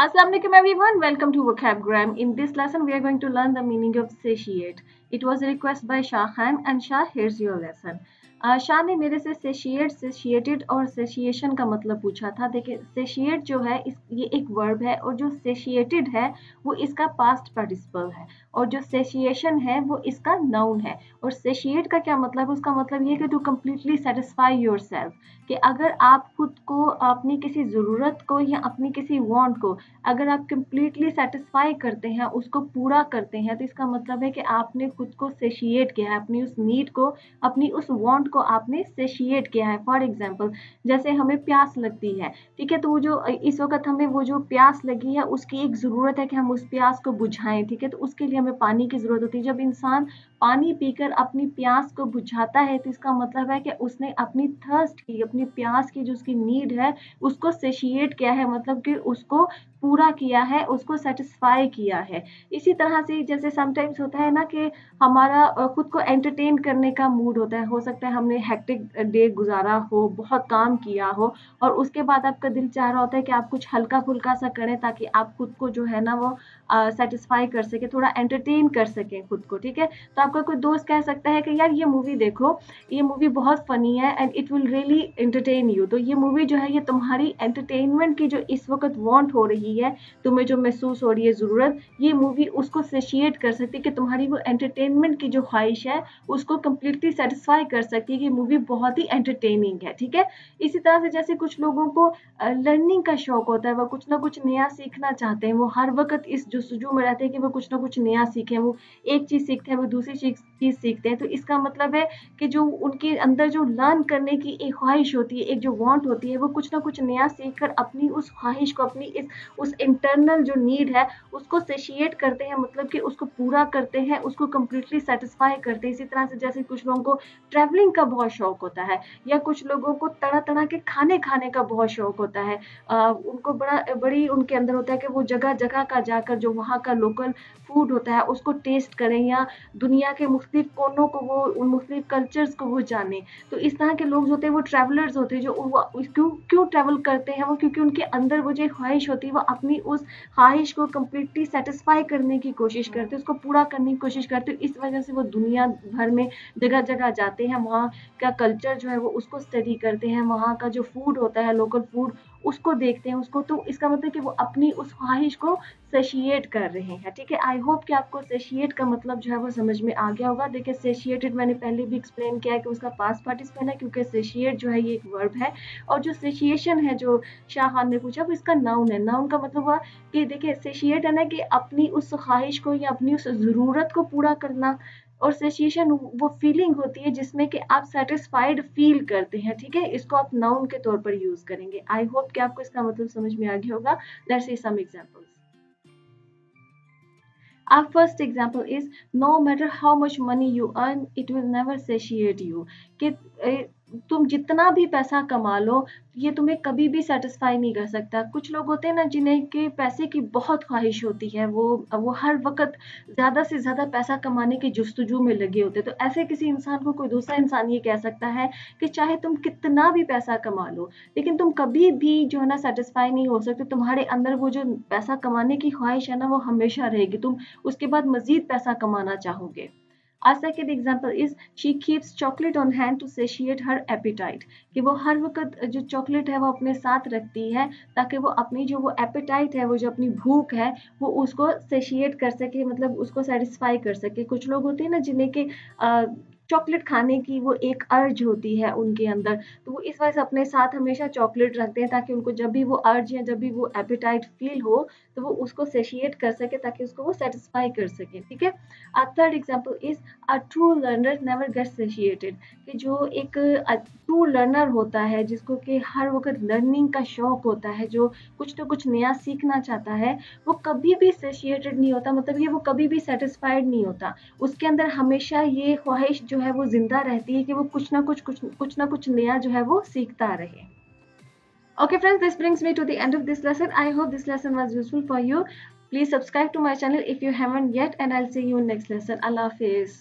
Assalamualaikum everyone, welcome to Vocabgram. In this lesson, we are going to learn the meaning of satiate. It was a request by Shah Khan and Shah, here's your lesson. Shah ने मेरे से सेशिएट, satiated और satiation का मतलब पूछा था। देखिए सेशिएट जो है ये एक वर्ब है और जो सेशिएटेड है वो इसका पास्ट पार्टिसिपल है और जो सेशिएशन है वो इसका नाउन है। और सेशिएट का क्या मतलब है? उसका मतलब ये कि टू कम्प्लीटली सेटिस्फाई योरसेल्फ, कि अगर आप खुद को अपनी किसी ज़रूरत को या अपनी किसी वांट को अगर आप कम्प्लीटली सेटिस्फाई करते हैं, उसको पूरा करते हैं, तो इसका मतलब है कि आपने खुद को सेशिएट किया है, अपनी उस नीड को, अपनी उस वांट को आपने सेशिएट किया है। फॉर एग्जांपल जैसे हमें प्यास लगती है, ठीक है, तो वो जो इस वक्त हमें वो जो प्यास लगी है उसकी एक ज़रूरत है कि हम उस प्यास को बुझाएं, ठीक है, तो उसके लिए हमें पानी की ज़रूरत होती है। जब इंसान पानी पीकर अपनी प्यास को बुझाता है तो इसका मतलब है कि उसने अपनी थर्स्ट की, अपनी प्यास की जो उसकी नीड है उसको सेशिएट किया है, मतलब कि उसको पूरा किया है, उसको सेटिस्फाई किया है। इसी तरह से जैसे समटाइम्स होता है ना कि हमारा खुद को एंटरटेन करने का मूड होता है। हो सकता है हमने हेक्टिक डे गुजारा हो, बहुत काम किया हो और उसके बाद आपका दिल चाह रहा होता है कि आप कुछ हल्का फुल्का सा करें ताकि आप खुद को जो है ना वो सेटिस्फाई कर सके, थोड़ा एंटरटेन कर सकें खुद को, ठीक है। तो आपका कोई दोस्त कह सकता है कि यार ये मूवी देखो, ये मूवी बहुत फनी है and it will really entertain you. तो ये मूवी जो है ये तुम्हारी एंटरटेनमेंट की जो इस वक्त वांट हो रही है, तुम्हें जो महसूस हो रही है ज़रूरत, ये मूवी उसको सेशिएट कर सकती है कि तुम्हारी वो एंटरटेनमेंट की जो ख्वाहिश है उसको कम्प्लीटली सेटिस्फाई कर सकती है कि मूवी बहुत ही एंटरटेनिंग है, ठीक है। इसी तरह से जैसे कुछ लोगों को लर्निंग का शौक होता है, वो कुछ ना कुछ नया सीखना चाहते हैं, वो हर वक्त इस जस्तजू में रहते हैं कि वो कुछ ना कुछ नया सीखें, वो एक चीज़ सीखते हैं वो दूसरी चीज़ सीखते हैं। तो इसका मतलब है कि जो उनके अंदर जो लर्न करने की एक ख्वाहिश होती है, एक जो वांट होती है, वो कुछ ना कुछ नया सीख कर अपनी उस ख्वाहिश को, अपनी इस उस इंटरनल जो नीड है उसको सेशिएट करते हैं, मतलब कि उसको पूरा करते हैं, उसको कम्प्लीटली सेटिस्फाई करते हैं। इसी तरह से जैसे कुछ लोगों को ट्रैवलिंग का बहुत शौक होता है या कुछ लोगों को तरह तरह के खाने खाने का बहुत शौक होता है। उनको बड़ी उनके अंदर होता है कि वो जगह जगह का जाकर जो वहाँ का लोकल फूड होता है उसको टेस्ट करें या दुनिया के मुख्तलिफ कोनों को, वो उन मुख्तलिफ कल्चर्स को वो जाने। तो इस तरह के लोग जो होते हैं वो ट्रैवलर्स होते हैं, जो क्यों क्यों ट्रैवल करते हैं वो, क्योंकि उनके अंदर वो जो ख्वाहिश होती है वो अपनी उस ख्वाहिश को कम्प्लीटली सेटिस्फाई करने की कोशिश करते हैं, उसको पूरा करने की कोशिश करते हैं। इस वजह से वो दुनिया भर में जगह जगह जाते हैं, वहाँ का कल्चर जो है वो उसको स्टडी करते हैं, वहाँ का जो फूड होता है लोकल फूड उसको देखते हैं उसको। तो इसका मतलब कि वो अपनी उस ख्वाहिश को सेशिएट कर रहे हैं, ठीक है। आई होप कि आपको सेशिएट का मतलब जो है वो समझ में आ गया होगा। देखिए सेशिएटेड मैंने पहले भी एक्सप्लेन किया है कि उसका पास्ट पार्टिसिपल है, क्योंकि सेशिएट जो है ये एक वर्ब है और जो सेशिएशन है जो शाह खान ने पूछा वो इसका नाउन है। नाउन का मतलब हुआ कि देखिए सेशिएट है ना कि अपनी उस ख्वाहिश को या अपनी उस ज़रूरत को पूरा करना, और सेशिएशन वो फीलिंग होती है जिसमें कि आप सेटिस्फाइड फील करते हैं, ठीक है। इसको आप नाउन के तौर पर यूज करेंगे। आई होप कि आपको इसका मतलब समझ में आ गया होगा। Let's see some examples. Our first example is no matter how much money you earn, it will never satiate you. कि तुम जितना भी पैसा कमा लो ये तुम्हें कभी भी सेटिस्फाई नहीं कर सकता। कुछ लोग होते हैं ना जिन्हें के पैसे की बहुत ख्वाहिश होती है, वो हर वक्त ज़्यादा से ज़्यादा पैसा कमाने की जुस्तजू में लगे होते हैं। तो ऐसे किसी इंसान को कोई दूसरा इंसान ये कह सकता है कि चाहे तुम कितना भी पैसा कमा लो लेकिन तुम कभी भी जो है ना सेटिस्फाई नहीं हो सकते। तुम्हारे अंदर वो जो पैसा कमाने की ख्वाहिश है ना वो हमेशा रहेगी, तुम उसके बाद मजीद पैसा कमाना चाहोगे। Our second example is she keeps chocolate on hand to satiate her appetite, कि वो हर वक्त जो चॉकलेट है वो अपने साथ रखती है ताकि वो अपनी जो वो एपेटाइट है, वो जो अपनी भूख है वो उसको सेशिएट कर सके, मतलब उसको सेटिस्फाई कर सके। कुछ लोग होते हैं ना जिन्हें के चॉकलेट खाने की वो एक अर्ज होती है उनके अंदर, तो वो इस वजह से अपने साथ हमेशा चॉकलेट रखते हैं ताकि उनको जब भी वो अर्ज या जब भी वो एपेटाइट फील हो तो वो उसको सेशिएट कर सके ताकि उसको वो सेटिस्फाई कर सके, ठीक है। Third example is a true learner never gets satiated, कि जो एक ट्रू लर्नर होता है जिसको कि हर वक्त लर्निंग का शौक होता है, जो कुछ ना कुछ नया सीखना चाहता है, वो कभी भी सेशिएटेड नहीं होता, मतलब ये वो कभी भी सेटिस्फाइड नहीं होता। उसके अंदर हमेशा ये ख्वाहिश जो है वो जिंदा रहती है कि वो कुछ ना कुछ नया जो है वो सीखता रहे। Okay friends, this brings me to the end of this lesson. I hope this lesson was useful for you. Please subscribe to my channel if you haven't yet, and I'll see you in next lesson. Allah Hafiz.